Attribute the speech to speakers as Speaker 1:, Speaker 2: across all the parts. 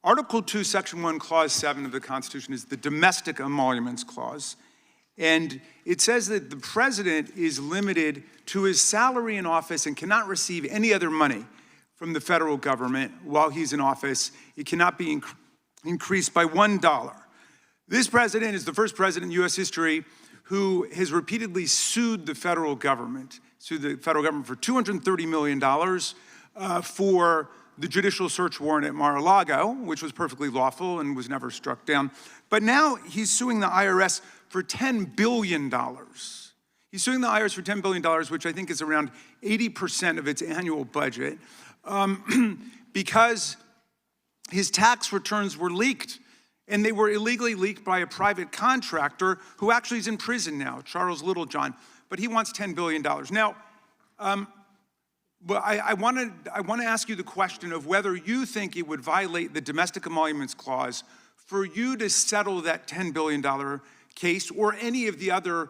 Speaker 1: Article 2, Section 1, Clause 7 of the Constitution is the Domestic Emoluments Clause. And it says that the president is limited to his salary in office and cannot receive any other money from the federal government while he's in office. It cannot be increased by $1. This president is the first president in U.S. history who has repeatedly sued the federal government for $230 million for the judicial search warrant at Mar-a-Lago, which was perfectly lawful and was never struck down. But now he's suing the IRS for $10 billion. He's suing the IRS for $10 billion, which I think is around 80% of its annual budget, because his tax returns were leaked. And they were illegally leaked by a private contractor who actually is in prison now, Charles Littlejohn. But he wants $10 billion. Now, but I want to ask you the question of whether you think it would violate the Domestic Emoluments Clause for you to settle that $10 billion case or any of the other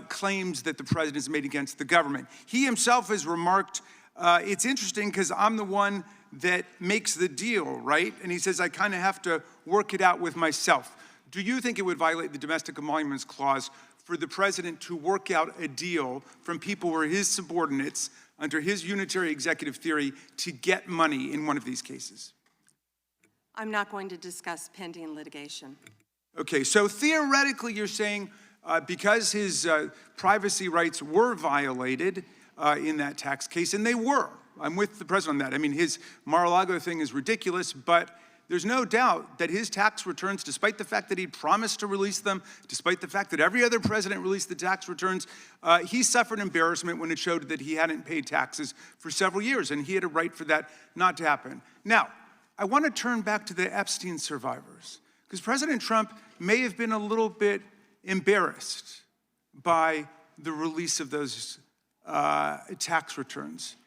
Speaker 1: claims that the president has made against the government. He himself has remarked, it's interesting because I'm the one that makes the deal, right? And he says, I kind of have to work it out with myself. Do you think it would violate the Domestic Emoluments Clause for the president to work out a deal from people who are his subordinates under his unitary executive theory to get money in one of these cases?
Speaker 2: I'm not going to discuss pending litigation. Okay,
Speaker 1: so theoretically you're saying because his privacy rights were violated in that tax case, and they were. I'm with the president on that. I mean, his Mar-a-Lago thing is ridiculous, but there's no doubt that his tax returns, despite the fact that he promised to release them, despite the fact that every other president released the tax returns, he suffered embarrassment when it showed that he hadn't paid taxes for several years, and he had a right for that not to happen. Now, I want to turn back to the Epstein survivors, because President Trump may have been a little bit embarrassed by the release of those tax returns.